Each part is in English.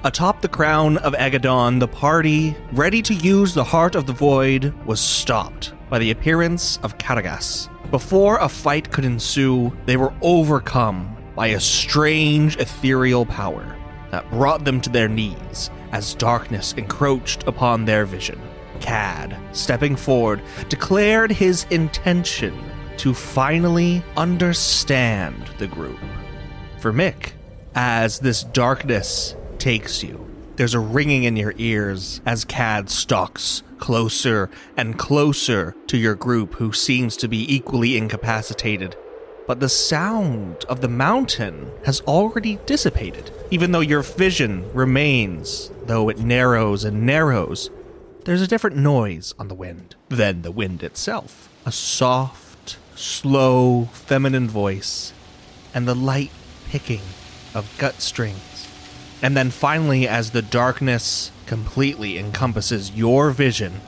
Atop the crown of Aegedon, the party, ready to use the Heart of the Void, was stopped by the appearance of Karagas. Before a fight could ensue, they were overcome by a strange ethereal power that brought them to their knees as darkness encroached upon their vision. Cad, stepping forward, declared his intention to finally understand the group. For Mick, as this darkness takes you, there's a ringing in your ears as Cad stalks closer and closer to your group, who seems to be equally incapacitated. But the sound of the mountain has already dissipated. Even though your vision remains, though it narrows and narrows, there's a different noise on the wind than the wind itself. A soft, slow, feminine voice, and the light picking of gut strings. And then finally, as the darkness completely encompasses your vision,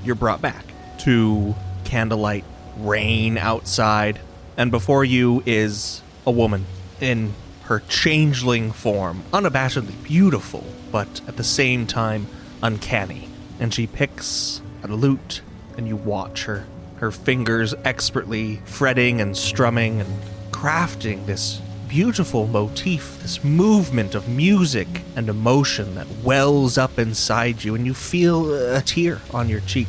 you're brought back to candlelight, rain outside, and before you is a woman in her changeling form, unabashedly beautiful, but at the same time uncanny. And she picks at a lute, and you watch her fingers expertly fretting and strumming and crafting this beautiful motif, this movement of music and emotion that wells up inside you, and you feel a tear on your cheek.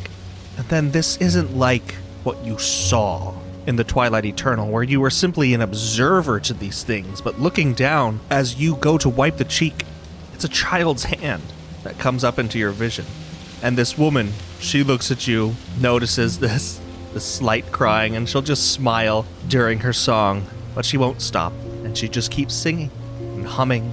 And then this isn't like what you saw in the Twilight Eternal, where you were simply an observer to these things, but looking down as you go to wipe the cheek, it's a child's hand that comes up into your vision. And this woman, she looks at you, notices this slight crying, and she'll just smile during her song, but she won't stop, and she just keeps singing and humming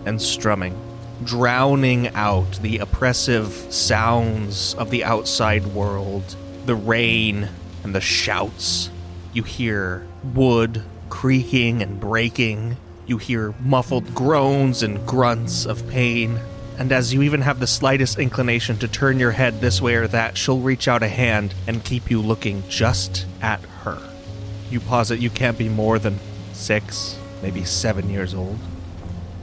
and strumming, drowning out the oppressive sounds of the outside world, the rain and the shouts. You hear wood creaking and breaking. You hear muffled groans and grunts of pain. And as you even have the slightest inclination to turn your head this way or that, she'll reach out a hand and keep you looking just at her. You posit you can't be more than 6, maybe 7 years old.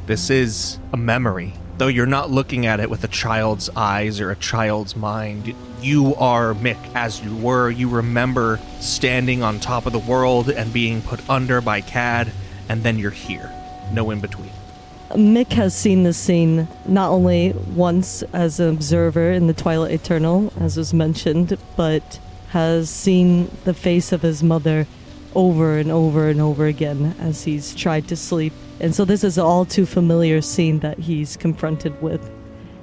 This is a memory. Though you're not looking at it with a child's eyes or a child's mind, you are Mick as you were. You remember standing on top of the world and being put under by Cad, and then you're here. No in between. Mick has seen this scene not only once as an observer in the Twilight Eternal, as was mentioned, but has seen the face of his mother over and over and over again as he's tried to sleep. And so this is an all too familiar scene that he's confronted with.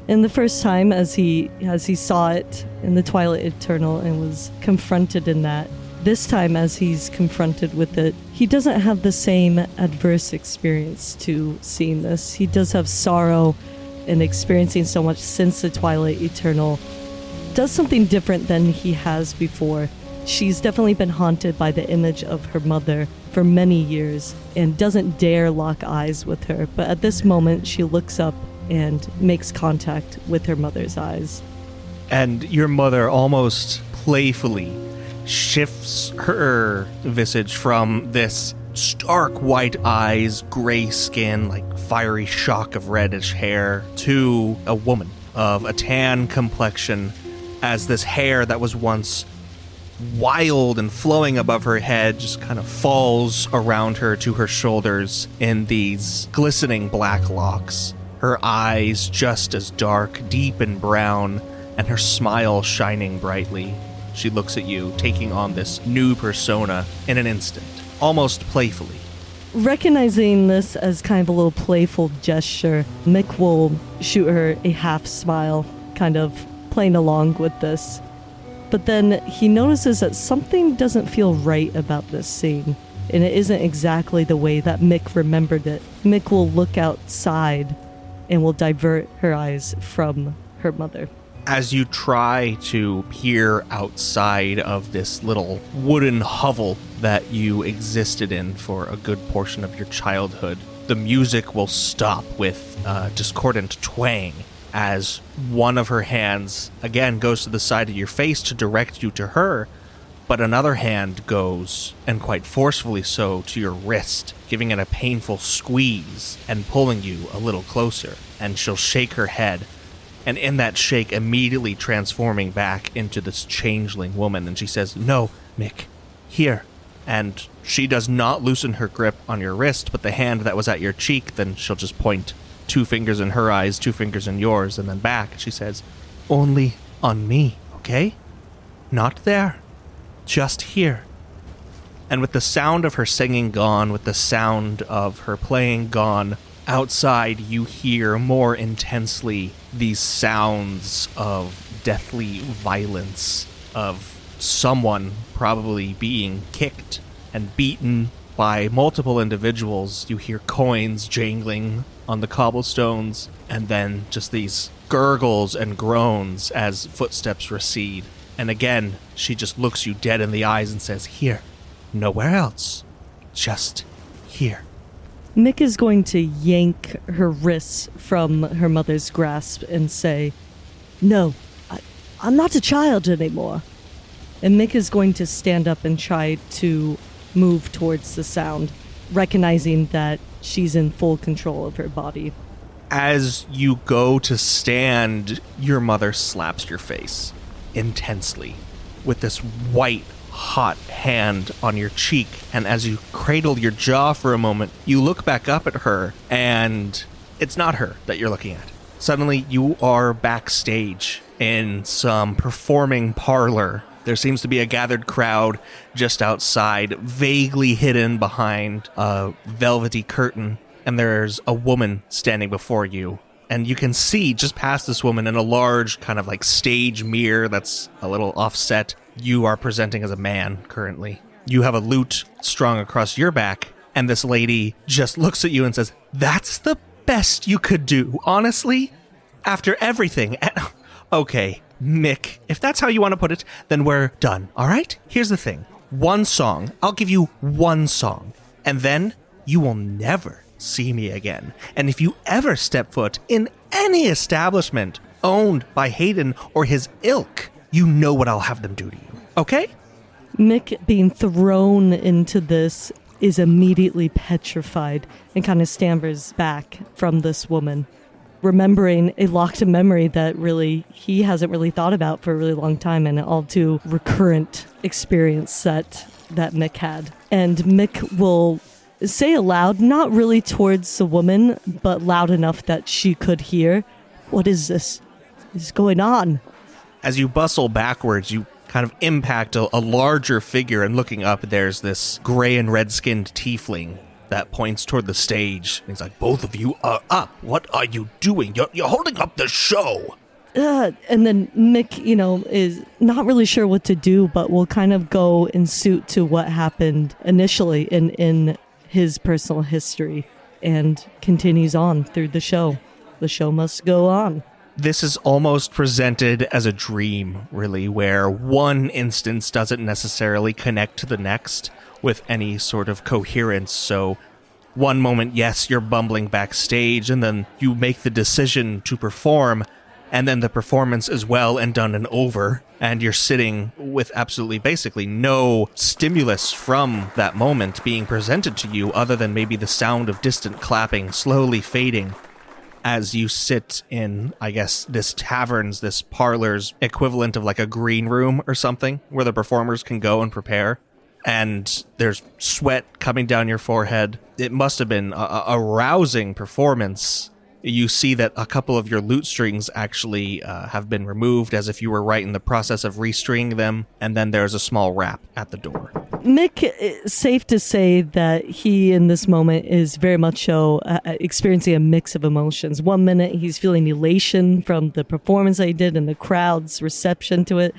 And the first time as he saw it in the Twilight Eternal and was confronted in that, this time as he's confronted with it, he doesn't have the same adverse experience to seeing this. He does have sorrow and experiencing so much since the Twilight Eternal. Does something different than he has before. She's definitely been haunted by the image of her mother for many years and doesn't dare lock eyes with her. But at this moment, she looks up and makes contact with her mother's eyes. And your mother almost playfully shifts her visage from this stark white eyes, gray skin, like fiery shock of reddish hair, to a woman of a tan complexion, as this hair that was once wild and flowing above her head just kind of falls around her to her shoulders in these glistening black locks. Her eyes just as dark, deep and brown, and her smile shining brightly. She looks at you, taking on this new persona in an instant, almost playfully. Recognizing this as kind of a little playful gesture, Mick will shoot her a half smile, kind of playing along with this. But then he notices that something doesn't feel right about this scene, and it isn't exactly the way that Mick remembered it. Mick will look outside and will divert her eyes from her mother. As you try to peer outside of this little wooden hovel that you existed in for a good portion of your childhood, the music will stop with a discordant twang as one of her hands again goes to the side of your face to direct you to her, But another hand goes, and quite forcefully so, to your wrist, giving it a painful squeeze and pulling you a little closer. And she'll shake her head, and in that shake immediately transforming back into this changeling woman. And she says, "No, Mick, here." And she does not loosen her grip on your wrist, but the hand that was at your cheek, then she'll just point 2 fingers in her eyes, 2 fingers in yours, and then back. She says, "Only on me, okay? Not there. Just here." And with the sound of her singing gone, with the sound of her playing gone, outside you hear more intensely these sounds of deathly violence, of someone probably being kicked and beaten by multiple individuals. You hear coins jangling on the cobblestones, and then just these gurgles and groans as footsteps recede. And again, she just looks you dead in the eyes and says, "Here, nowhere else, just here." Mick is going to yank her wrists from her mother's grasp and say, "No, I'm not a child anymore." And Mick is going to stand up and try to move towards the sound, recognizing that she's in full control of her body. As you go to stand, your mother slaps your face intensely with this white, hot hand on your cheek. And as you cradle your jaw for a moment, you look back up at her, and it's not her that you're looking at. Suddenly, you are backstage in some performing parlor. There seems to be a gathered crowd just outside, vaguely hidden behind a velvety curtain, and there's a woman standing before you. And you can see just past this woman in a large kind of like stage mirror that's a little offset. You are presenting as a man currently. You have a lute strung across your back, and this lady just looks at you and says, "That's the best you could do, honestly, after everything." And, okay, Mick, if that's how you want to put it, then we're done, all right? Here's the thing. One song. I'll give you one song. And then you will never see me again. And if you ever step foot in any establishment owned by Hayden or his ilk, you know what I'll have them do to you. Okay? Mick, being thrown into this, is immediately petrified and kind of stammers back from this woman, remembering a locked memory that really he hasn't really thought about for a really long time, and an all too recurrent experience that Mick had. And Mick will say aloud, not really towards the woman, but loud enough that she could hear, "What is this? What is going on?" As you bustle backwards, you kind of impact a larger figure, and looking up, there's this gray and red-skinned tiefling that points toward the stage. And he's like, "Both of you are up. What are you doing? You're holding up the show." And then Mick, is not really sure what to do, but will kind of go in suit to what happened initially in his personal history, and continues on through the show. The show must go on. This is almost presented as a dream, really, where one instance doesn't necessarily connect to the next with any sort of coherence. So one moment, yes, you're bumbling backstage, and then you make the decision to perform, and then the performance is well and done and over, and you're sitting with absolutely basically no stimulus from that moment being presented to you other than maybe the sound of distant clapping slowly fading as you sit in, I guess, this tavern's, this parlor's equivalent of like a green room or something where the performers can go and prepare. And there's sweat coming down your forehead. It must have been a rousing performance. You see that a couple of your lute strings actually have been removed, as if you were right in the process of restringing them, and then there's a small rap at the door. Mick, it's safe to say that he, in this moment, is very much so experiencing a mix of emotions. One minute, he's feeling elation from the performance that he did and the crowd's reception to it,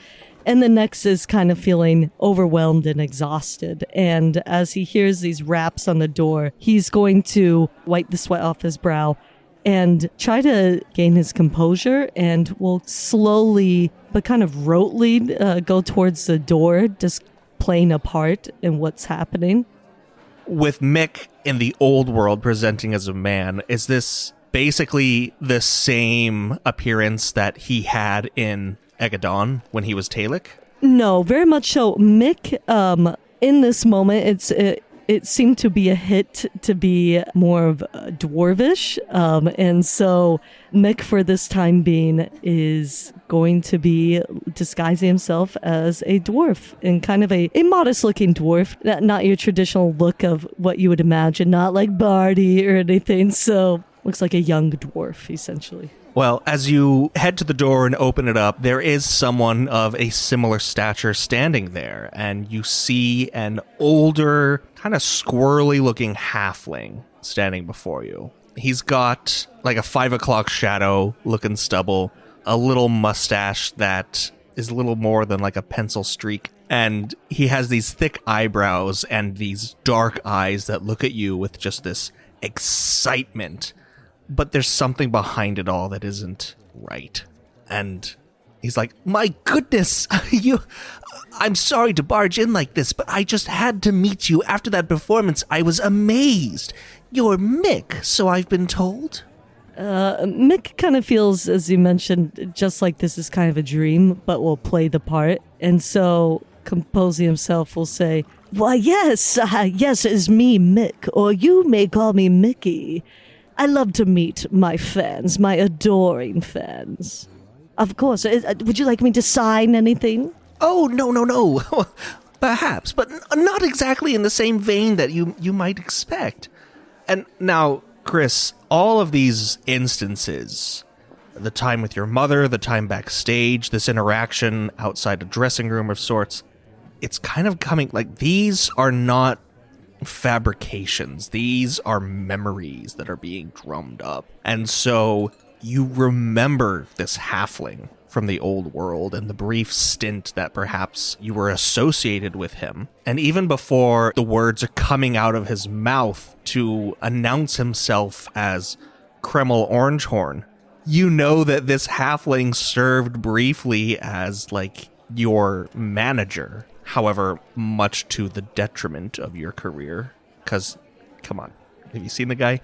and the next is kind of feeling overwhelmed and exhausted. And as he hears these raps on the door, he's going to wipe the sweat off his brow and try to gain his composure, and will slowly but kind of rotely go towards the door, just playing a part in what's happening. With Mick in the old world presenting as a man, is this basically the same appearance that he had in Aegedon when he was Talic? No, very much so. Mick, in this moment, it seemed to be a hit to be more of dwarvish. And so Mick, for this time being, is going to be disguising himself as a dwarf, and kind of a modest-looking dwarf, not your traditional look of what you would imagine, not like Barty or anything. So looks like a young dwarf, essentially. Well, as you head to the door and open it up, there is someone of a similar stature standing there, and you see an older, kind of squirrely-looking halfling standing before you. He's got like a 5 o'clock shadow-looking stubble, a little mustache that is a little more than like a pencil streak, and he has these thick eyebrows and these dark eyes that look at you with just this excitement. But there's something behind it all that isn't right. And he's like, my goodness, I'm sorry to barge in like this, but I just had to meet you after that performance. I was amazed. You're Mick, so I've been told. Mick kind of feels, as you mentioned, just like this is kind of a dream, but will play the part. And so, composing himself, will say, why, yes, it's me, Mick, or you may call me Mickey. I love to meet my fans, my adoring fans. Of course. Would you like me to sign anything? Oh, no. Perhaps, but not exactly in the same vein that you might expect. And now, Chris, all of these instances, the time with your mother, the time backstage, this interaction outside a dressing room of sorts, it's kind of coming, like, these are not fabrications. These are memories that are being drummed up. And so you remember this halfling from the old world and the brief stint that perhaps you were associated with him. And even before the words are coming out of his mouth to announce himself as Kreml Orangehorn, you know that this halfling served briefly as like your manager. However, much to the detriment of your career. Because, come on, have you seen the guy?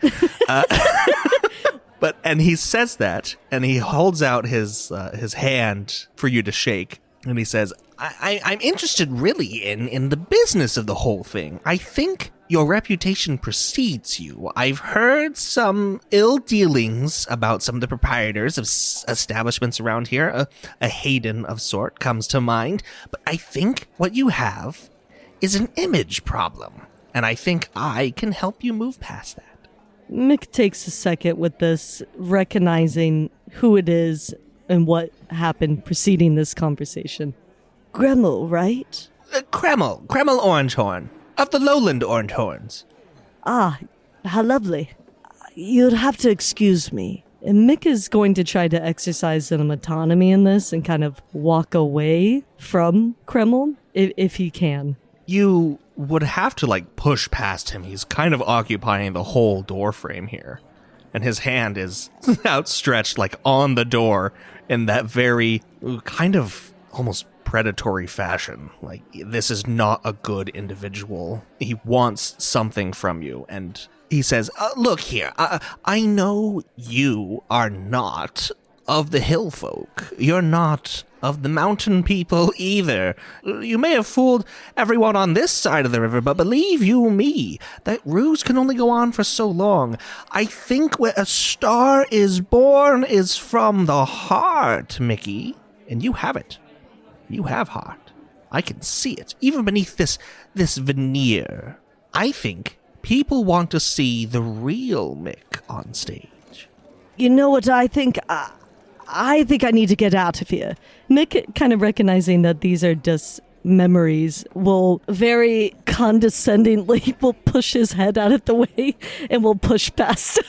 And he says that, and he holds out his hand for you to shake, and he says, I'm interested really in the business of the whole thing. I think your reputation precedes you. I've heard some ill dealings about some of the proprietors of establishments around here. A Hayden of sort comes to mind. But I think what you have is an image problem. And I think I can help you move past that. Mick takes a second with this, recognizing who it is and what happened preceding this conversation. Gremmel, right? Kreml Orangehorn. Of the lowland Orangehorns. Ah, how lovely. You'd have to excuse me. And Mick is going to try to exercise some autonomy in this and kind of walk away from Kreml, if he can. You would have to, like, push past him. He's kind of occupying the whole door frame here. And his hand is outstretched, like, on the door in that very kind of almost predatory fashion. Like, this is not a good individual. He wants something from you. And he says, look here, I know you are not of the hill folk. You're not of the mountain people either. You may have fooled everyone on this side of the river, but believe you me, that ruse can only go on for so long. I think where a star is born is from the heart, Mickey. And you have it. You have heart. I can see it, even beneath this veneer. I think people want to see the real Mick on stage. You know what I think? I think I need to get out of here. Mick, kind of recognizing that these are just memories, will very condescendingly will push his head out of the way and will push past him.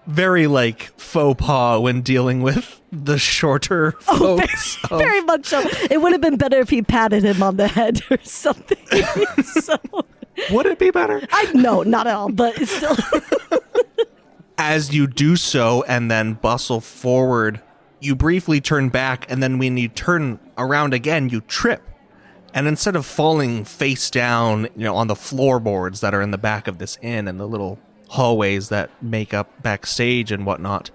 Very, like, faux pas when dealing with the shorter folks. Very much so. It would have been better if he patted him on the head or something. So, would it be better? No, not at all, but it's still... As you do so and then bustle forward, you briefly turn back, and then when you turn around again, you trip. And instead of falling face down, on the floorboards that are in the back of this inn and the little hallways that make up backstage and whatnot,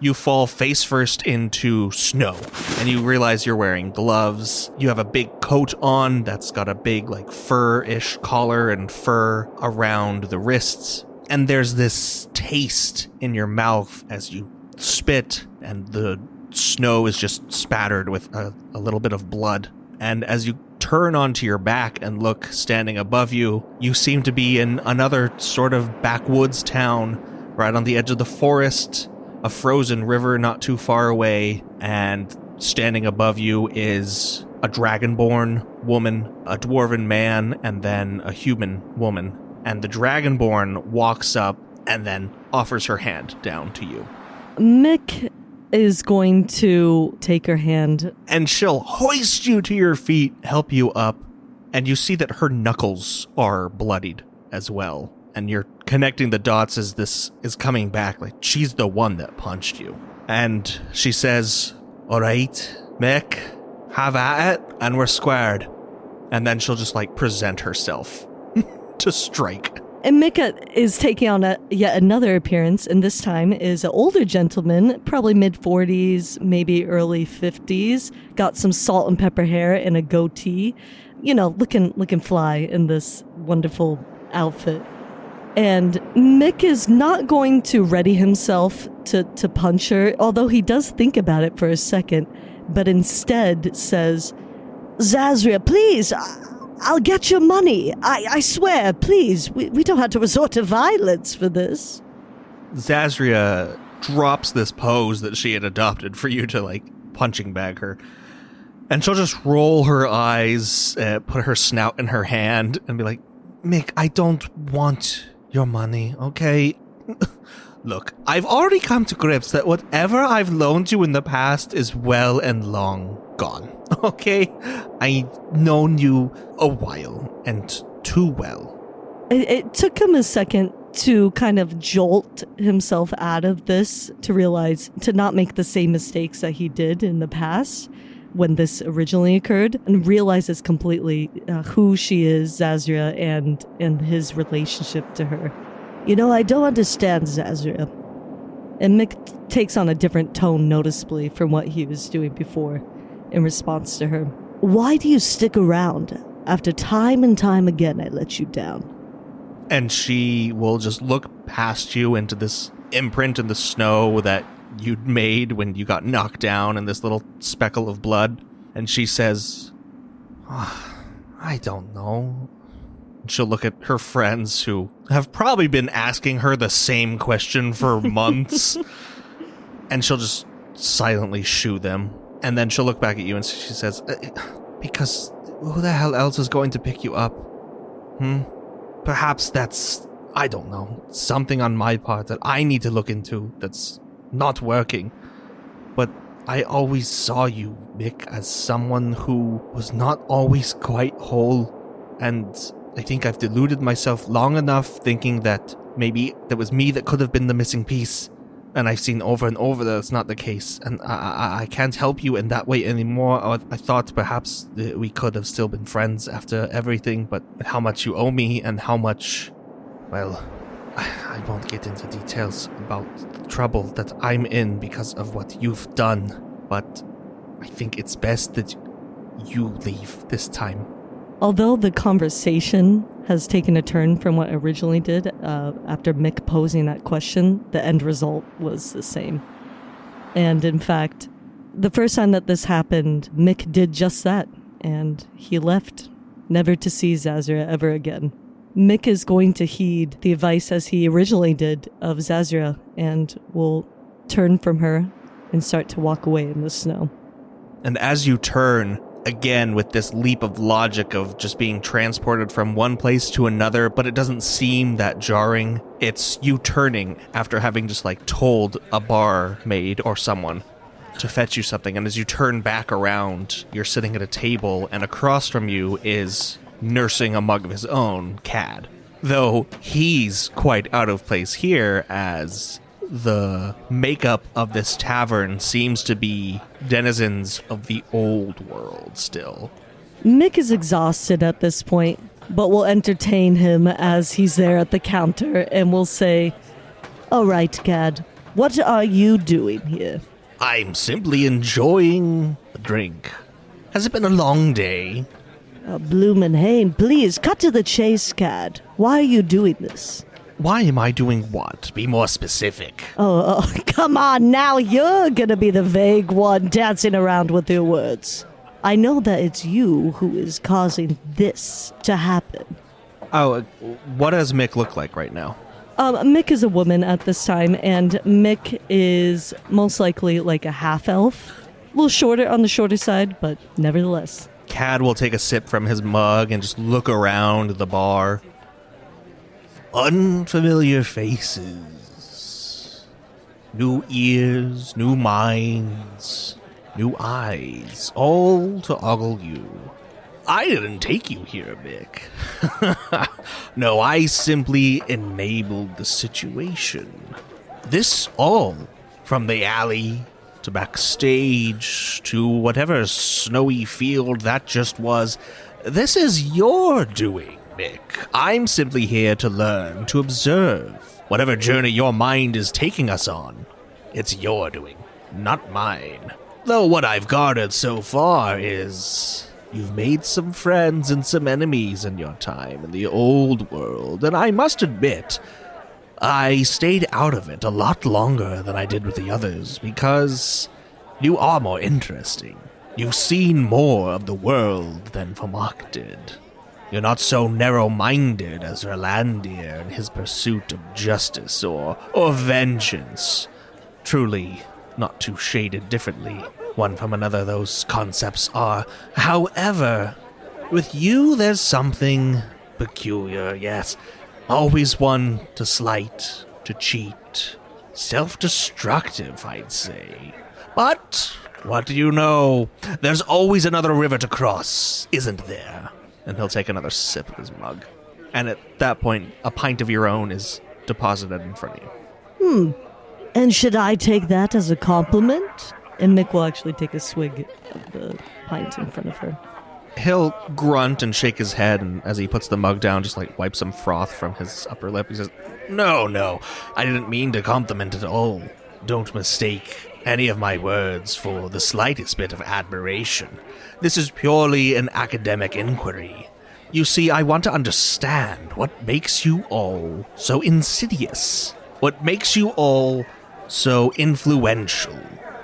you fall face first into snow, and you realize you're wearing gloves. You have a big coat on that's got a big, like, fur-ish collar and fur around the wrists. And there's this taste in your mouth as you spit, and the snow is just spattered with a little bit of blood. And as you turn onto your back and look standing above you, you seem to be in another sort of backwoods town right on the edge of the forest, a frozen river not too far away, and standing above you is a dragonborn woman, a dwarven man, and then a human woman. And the dragonborn walks up and then offers her hand down to you. Mick is going to take her hand. And she'll hoist you to your feet, help you up, and you see that her knuckles are bloodied as well. And you're connecting the dots as this is coming back, like she's the one that punched you. And she says, "All right, Mick, have at it, and we're squared." And then she'll just, like, present herself to strike. And Mika is taking on yet another appearance, and this time is an older gentleman, probably mid-40s, maybe early 50s, got some salt and pepper hair and a goatee, looking fly in this wonderful outfit. And Mick is not going to ready himself to punch her, although he does think about it for a second, but instead says, "Zazria, please, I'll get your money. I swear, please. We don't have to resort to violence for this." Zazria drops this pose that she had adopted for you to, like, punching bag her. And she'll just roll her eyes, put her snout in her hand, and be like, "Mick, I don't want your money, okay? Look, I've already come to grips that whatever I've loaned you in the past is well and long gone, okay? I've known you a while, and too well." It took him a second to kind of jolt himself out of this, to realize, to not make the same mistakes that he did in the past when this originally occurred, and realizes completely who she is, Zazria, and his relationship to her. I don't understand, Zazria. And Mick takes on a different tone noticeably from what he was doing before in response to her. "Why do you stick around after time and time again I let you down?" And she will just look past you into this imprint in the snow that you'd made when you got knocked down and this little speckle of blood. And she says, "I don't know." She'll look at her friends who have probably been asking her the same question for months. And she'll just silently shoo them. And then she'll look back at you and she says, "Because who the hell else is going to pick you up? Perhaps that's, I don't know, something on my part that I need to look into that's not working. But I always saw you, Mick, as someone who was not always quite whole. And I think I've deluded myself long enough thinking that maybe it was me that could have been the missing piece. And I've seen over and over that that's not the case. And I can't help you in that way anymore. I thought perhaps that we could have still been friends after everything, but how much you owe me and how much, well, I won't get into details about the trouble that I'm in because of what you've done. But I think it's best that you leave this time." Although the conversation has taken a turn from what it originally did, after Mick posing that question, the end result was the same. And in fact, the first time that this happened, Mick did just that, and he left, never to see Zazria ever again. Mick is going to heed the advice, as he originally did, of Zazria, and will turn from her and start to walk away in the snow. And as you turn, again, with this leap of logic of just being transported from one place to another, but it doesn't seem that jarring. It's you turning after having just, like, told a barmaid or someone to fetch you something. And as you turn back around, you're sitting at a table, and across from you is, nursing a mug of his own, Cad. Though he's quite out of place here, as the makeup of this tavern seems to be denizens of the old world still. Mick is exhausted at this point, but will entertain him as he's there at the counter and will say, "All right, Cad, What are you doing here? I'm simply enjoying the drink. Has it been a long day? Bloomin' Hane, please, cut to the chase, Cad. Why are you doing this? Why am I doing what? Be more specific. Oh, come on now, you're gonna be the vague one dancing around with your words. I know that it's you who is causing this to happen. Oh, what does Mick look like right now? Mick is a woman at this time, and Mick is most likely like a half-elf. A little shorter on the shorter side, but nevertheless. Cad will take a sip from his mug and just look around the bar. Unfamiliar faces. New ears, new minds, new eyes, all to ogle you. I didn't take you here, Mick. No, I simply enabled the situation. This all, from the alley to backstage to whatever snowy field that just was, this is your doing, Mick. I'm simply here to learn, to observe. Whatever journey your mind is taking us on, it's your doing, not mine. Though what I've garnered so far is you've made some friends and some enemies in your time in the old world, and I must admit, I stayed out of it a lot longer than I did with the others because you are more interesting. You've seen more of the world than Famak did. You're not so narrow-minded as Erlandir in his pursuit of justice or vengeance. Truly, not too shaded differently, one from another those concepts are. However, with you there's something peculiar, yes. Always one to slight, to cheat. Self-destructive, I'd say. But, what do you know? There's always another river to cross, isn't there? And he'll take another sip of his mug. And at that point, a pint of your own is deposited in front of you. And should I take that as a compliment? And Mick will actually take a swig of the pint in front of her. He'll grunt and shake his head, and as he puts the mug down, just like wipe some froth from his upper lip. He says, No, I didn't mean to compliment at all. Don't mistake any of my words for the slightest bit of admiration. This is purely an academic inquiry. You see, I want to understand what makes you all so insidious. What makes you all so influential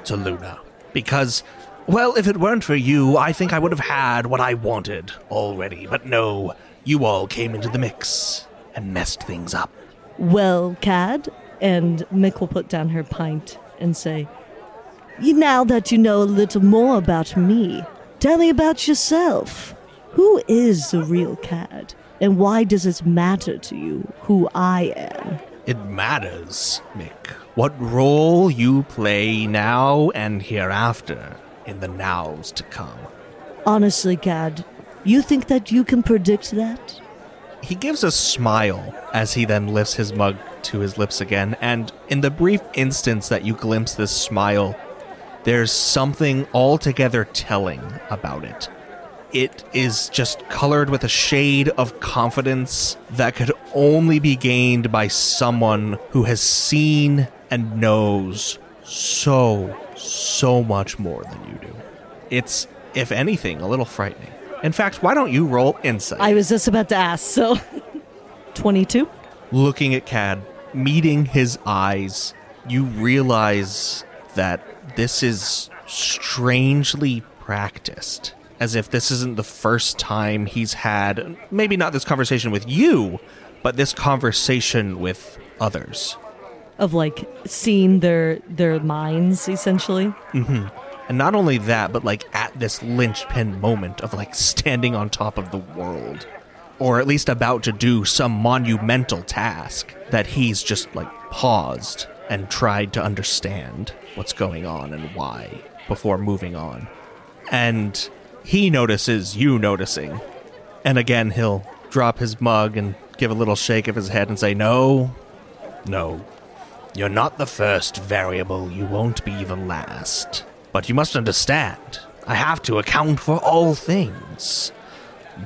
to Luna. Because, well, if it weren't for you, I think I would have had what I wanted already. But no, you all came into the mix and messed things up. Well, Cad, and Mick will put down her pint and say, Now that you know a little more about me, tell me about yourself. Who is the real Cad? And why does it matter to you who I am? It matters, Mick, what role you play now and hereafter in the nows to come. Honestly, Cad, you think that you can predict that? He gives a smile as he then lifts his mug to his lips again, and in the brief instance that you glimpse this smile, there's something altogether telling about it. It is just colored with a shade of confidence that could only be gained by someone who has seen and knows so much more than you do. It's, if anything, a little frightening. In fact, why don't you roll insight? I was just about to ask, so 22? Looking at Cad, meeting his eyes, you realize that this is strangely practiced. As if this isn't the first time he's had, maybe not this conversation with you, but this conversation with others. Of, like, seeing their minds, essentially? Mm-hmm. And not only that, but, like, at this linchpin moment of, like, standing on top of the world. Or at least about to do some monumental task that he's just, like, paused and tried to understand what's going on and why before moving on. And he notices you noticing. And again, he'll drop his mug and give a little shake of his head and say, No. You're not the first variable. You won't be the last. But you must understand, I have to account for all things.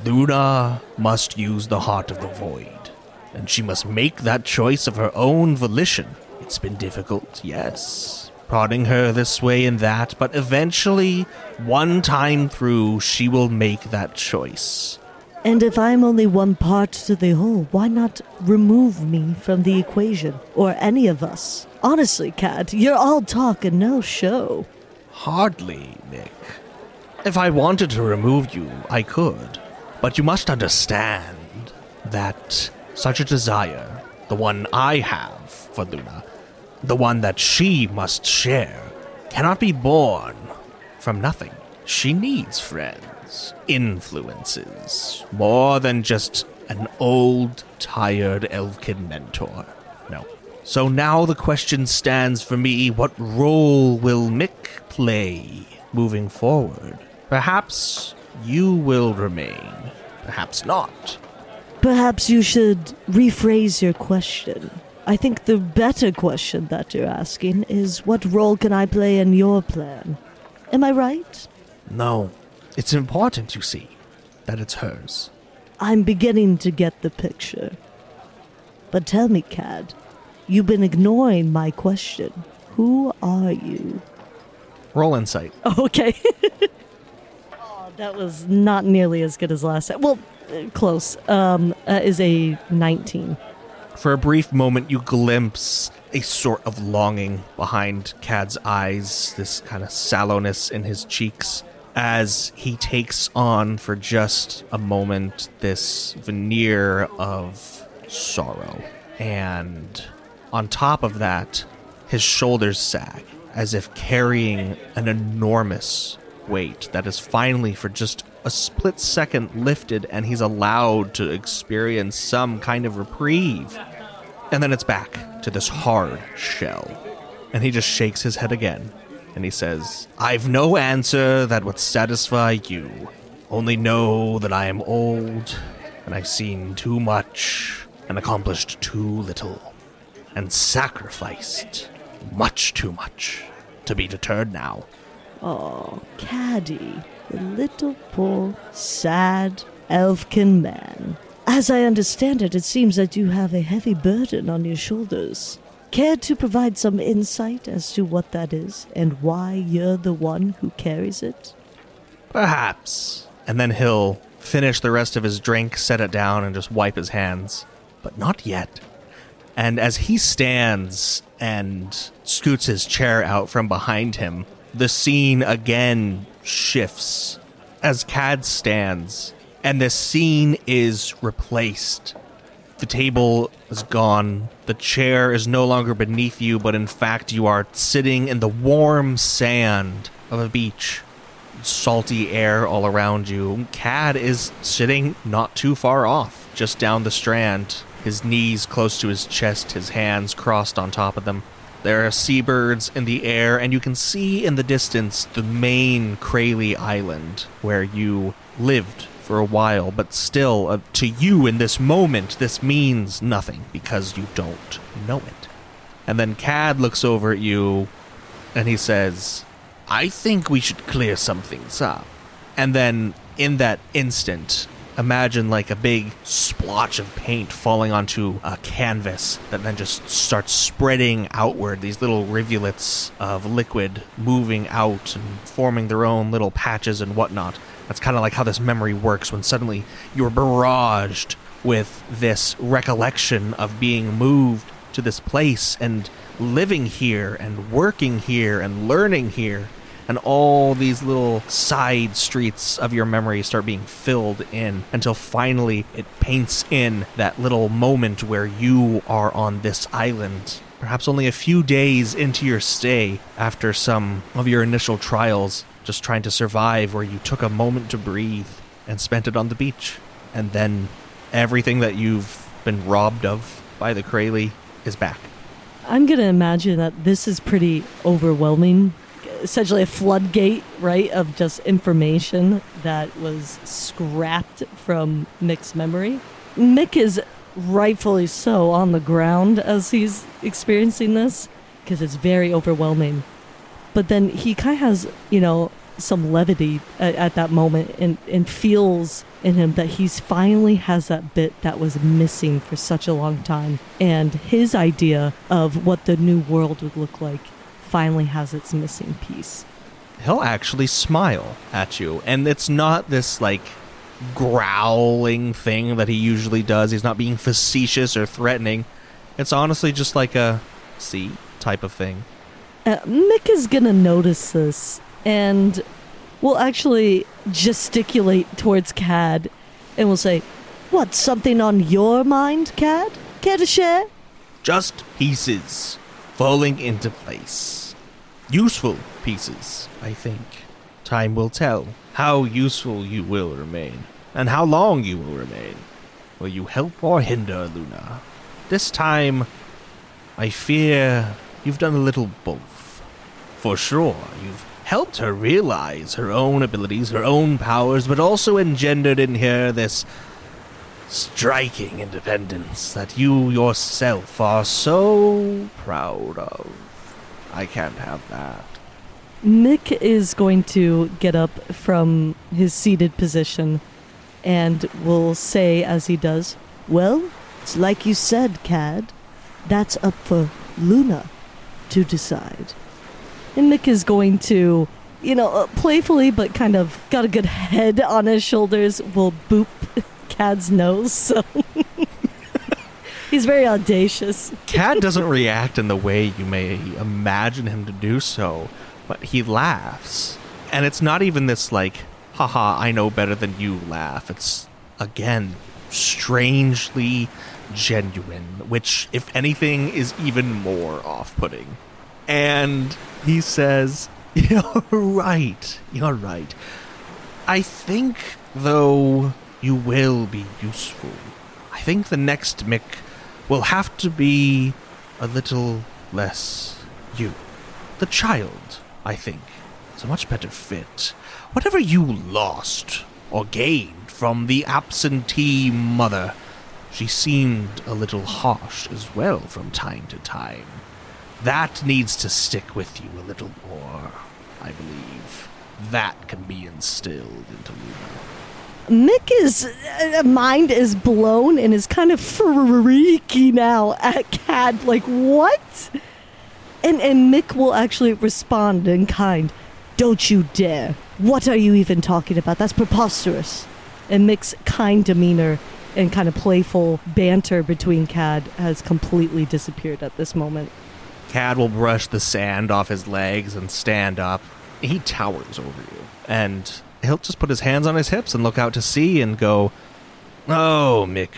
Luna must use the heart of the void. And she must make that choice of her own volition. It's been difficult, yes. Prodding her this way and that, but eventually, one time through, she will make that choice. And if I'm only one part to the whole, why not remove me from the equation? Or any of us? Honestly, Cat, you're all talk and no show. Hardly, Nick. If I wanted to remove you, I could. But you must understand that such a desire, the one I have for Luna, the one that she must share, cannot be born from nothing. She needs friends, influences, more than just an old, tired elfkin mentor. No. So now the question stands for me, what role will Mick play moving forward? Perhaps you will remain, perhaps not. Perhaps you should rephrase your question. I think the better question that you're asking is, what role can I play in your plan? Am I right? No. It's important, you see, that it's hers. I'm beginning to get the picture. But tell me, Cad, you've been ignoring my question. Who are you? Roll insight. Okay. Oh, that was not nearly as good as last time. Well, close. Is a 19. For a brief moment, you glimpse a sort of longing behind Cad's eyes, this kind of sallowness in his cheeks, as he takes on for just a moment this veneer of sorrow. And on top of that, his shoulders sag, as if carrying an enormous weight that is finally, for just a split second, lifted, and he's allowed to experience some kind of reprieve. And then it's back to this hard shell. And he just shakes his head again, and he says, I've no answer that would satisfy you. Only know that I am old, and I've seen too much, and accomplished too little, and sacrificed much too much to be deterred now. Oh, Caddy, the little poor, sad, elfkin man. As I understand it, it seems that you have a heavy burden on your shoulders. Care to provide some insight as to what that is, and why you're the one who carries it? Perhaps. And then he'll finish the rest of his drink, set it down, and just wipe his hands. But not yet. And as he stands and scoots his chair out from behind him, the scene again shifts as Cad stands, and the scene is replaced. The table is gone. The chair is no longer beneath you, but in fact you are sitting in the warm sand of a beach. Salty air all around you. Cad is sitting not too far off, just down the strand, his knees close to his chest, his hands crossed on top of them. There are seabirds in the air, and you can see in the distance the main Krayley Island, where you lived for a while, but still, to you in this moment, this means nothing, because you don't know it. And then Cad looks over at you, and he says, I think we should clear some things up. And then, in that instant, imagine like a big splotch of paint falling onto a canvas that then just starts spreading outward, these little rivulets of liquid moving out and forming their own little patches and whatnot. That's kind of like how this memory works when suddenly you're barraged with this recollection of being moved to this place and living here and working here and learning here. And all these little side streets of your memory start being filled in until finally it paints in that little moment where you are on this island, perhaps only a few days into your stay after some of your initial trials, just trying to survive, where you took a moment to breathe and spent it on the beach. And then everything that you've been robbed of by the Krayley is back. I'm going to imagine that this is pretty overwhelming. Essentially a floodgate, right, of just information that was scrapped from Mick's memory. Mick is rightfully so on the ground as he's experiencing this, because it's very overwhelming. But then he kind of has, some levity at that moment and feels in him that he's finally has that bit that was missing for such a long time. And his idea of what the new world would look like finally has its missing piece. He'll actually smile at you. And it's not this, like, growling thing that he usually does. He's not being facetious or threatening. It's honestly just like a see type of thing. Mick is gonna notice this and will actually gesticulate towards Cad and will say, "What, something on your mind, Cad? Care to share?" Just pieces falling into place. Useful pieces, I think. Time will tell how useful you will remain, and how long you will remain. Will you help or hinder Luna? This time, I fear you've done a little both. For sure, you've helped her realize her own abilities, her own powers, but also engendered in her this striking independence that you yourself are so proud of. I can't have that. Mick is going to get up from his seated position and will say as he does, "Well, it's like you said, Cad. That's up for Luna to decide." And Mick is going to, playfully but kind of got a good head on his shoulders, will boop Cad's nose, so he's very audacious. Cad doesn't react in the way you may imagine him to do so, but he laughs. And it's not even this like, haha, I know better than you laugh. It's, again, strangely genuine, which, if anything, is even more off-putting. And he says, You're right. I think, though, you will be useful. I think the next Mick will have to be a little less you. The child, I think, is a much better fit. Whatever you lost or gained from the absentee mother, she seemed a little harsh as well from time to time. That needs to stick with you a little more, I believe. That can be instilled into Luna. Mick's mind is blown and is kind of freaky now at Cad. Like, what? And Mick will actually respond in kind. "Don't you dare. What are you even talking about? That's preposterous." And Mick's kind demeanor and kind of playful banter between Cad has completely disappeared at this moment. Cad will brush the sand off his legs and stand up. He towers over you. And he'll just put his hands on his hips and look out to sea and go, "Oh, Mick,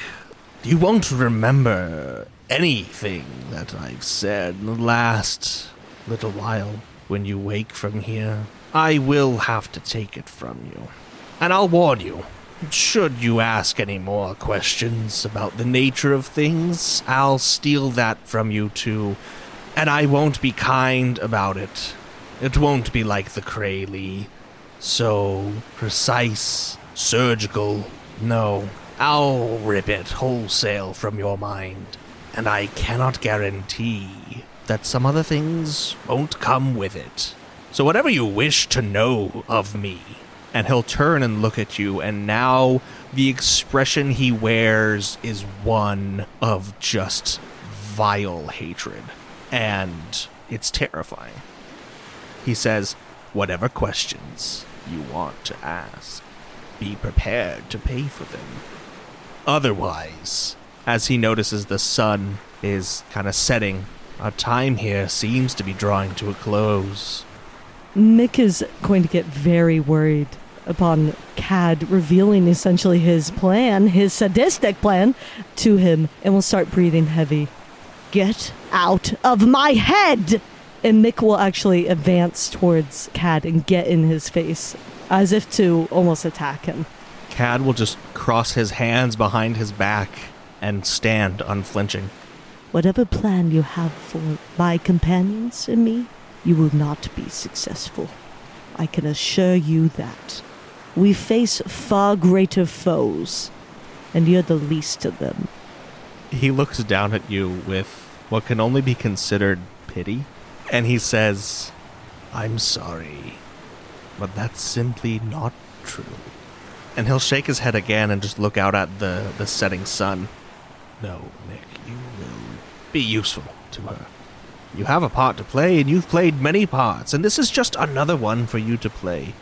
you won't remember anything that I've said in the last little while. When you wake from here, I will have to take it from you. And I'll warn you, should you ask any more questions about the nature of things, I'll steal that from you too. And I won't be kind about it. It won't be like the Krayley. So precise, surgical. No, I'll rip it wholesale from your mind. And I cannot guarantee that some other things won't come with it. So whatever you wish to know of me." And he'll turn and look at you, and now the expression he wears is one of just vile hatred. And it's terrifying. He says, "Whatever questions you want to ask, be prepared to pay for them. Otherwise," as he notices the sun is kind of setting, "our time here seems to be drawing to a close." Mick is going to get very worried upon Cad revealing essentially his plan, his sadistic plan, to him, and will start breathing heavy. "Get out of my head!" And Mick will actually advance towards Cad and get in his face, as if to almost attack him. Cad will just cross his hands behind his back and stand unflinching. "Whatever plan you have for my companions and me, you will not be successful. I can assure you that. We face far greater foes, and you're the least of them." He looks down at you with what can only be considered pity, and he says, "I'm sorry. but that's simply not true. And he'll shake his head again and just look out at the setting sun. No, Nick, you will be useful to her. You have a part to play, and you've played many parts, and this is just another one for you to play.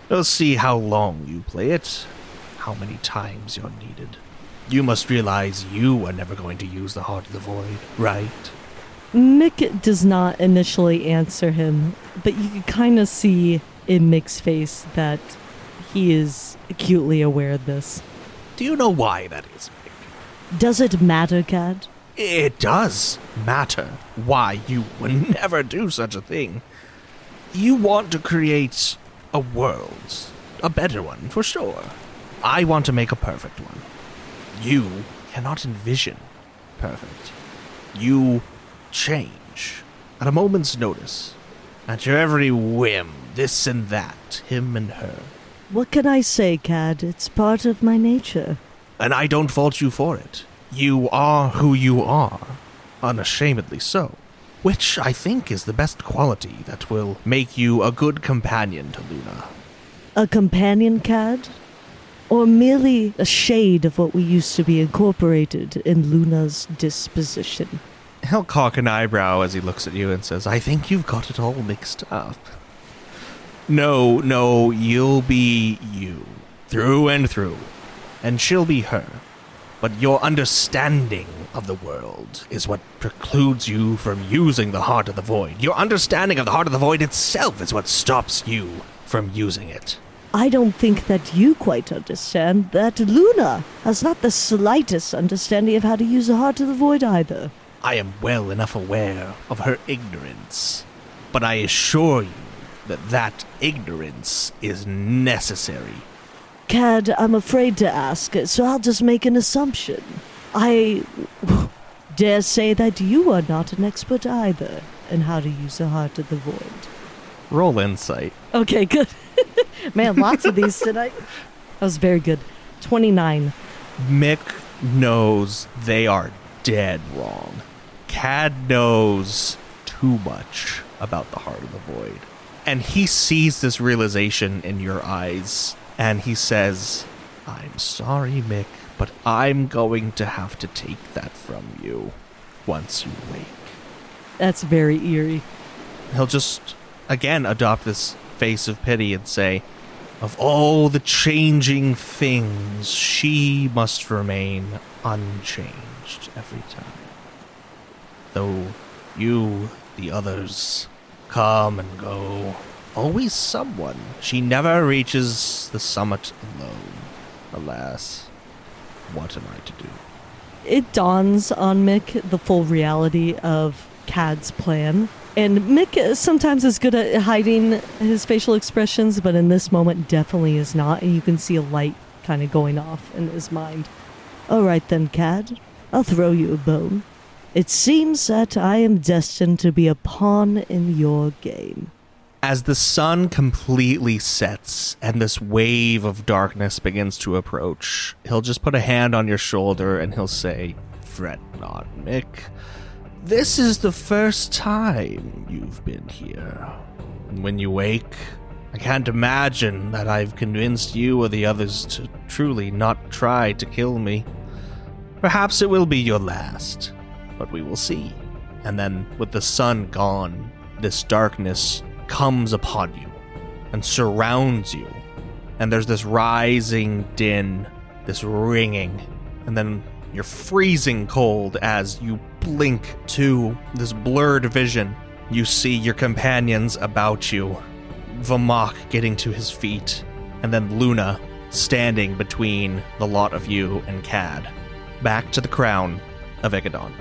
We'll see how long you play it, how many times you're needed. You must realize you are never going to use the Heart of the Void, right? Mick does not initially answer him, but you can kind of see in Mick's face that he is acutely aware of this. Do you know why that is, Mick? Does it matter, Cad? It does matter why you would never do such a thing. You want to create a world, a better one, for sure. I want to make a perfect one. You cannot envision perfect. You change at a moment's notice, at your every whim, this and that, him and her. What can I say, Cad? It's part of my nature. And I don't fault you for it. You are who you are, unashamedly so, which I think is the best quality that will make you a good companion to Luna. A companion, Cad? Or merely a shade of what we used to be incorporated in Luna's disposition? He'll cock an eyebrow as he looks at you and says, I think you've got it all mixed up. No, you'll be you, through and through, and she'll be her. But your understanding of the world is what precludes you from using the Heart of the Void. Your understanding of the Heart of the Void itself is what stops you from using it. I don't think that you quite understand that Luna has not the slightest understanding of how to use the Heart of the Void either. I am well enough aware of her ignorance, but I assure you that ignorance is necessary. Cad, I'm afraid to ask, so I'll just make an assumption. I dare say that you are not an expert either in how to use the Heart of the Void. Roll insight. Okay, good. Man, lots of these tonight. That was very good. 29. Mick knows they are dead wrong. Cad knows too much about the Heart of the Void. And he sees this realization in your eyes, and he says, I'm sorry, Mick, but I'm going to have to take that from you once you wake. That's very eerie. He'll just, again, adopt this face of pity and say, of all the changing things, she must remain unchanged every time. Though you, the others, come and go, always someone. She never reaches the summit alone. Alas, what am I to do? It dawns on Mick the full reality of Cad's plan. And Mick sometimes is good at hiding his facial expressions, but in this moment definitely is not. And you can see a light kind of going off in his mind. All right then, Cad. I'll throw you a bone. It seems that I am destined to be a pawn in your game. As the sun completely sets and this wave of darkness begins to approach, he'll just put a hand on your shoulder and he'll say, fret not, Mick. This is the first time you've been here. And when you wake, I can't imagine that I've convinced you or the others to truly not try to kill me. Perhaps it will be your last, but we will see. And then, with the sun gone, this darkness comes upon you and surrounds you. And there's this rising din, this ringing, and then you're freezing cold as you blink to this blurred vision. You see your companions about you, Vamok getting to his feet, and then Luna standing between the lot of you and Cad. Back to the crown of Aegedon.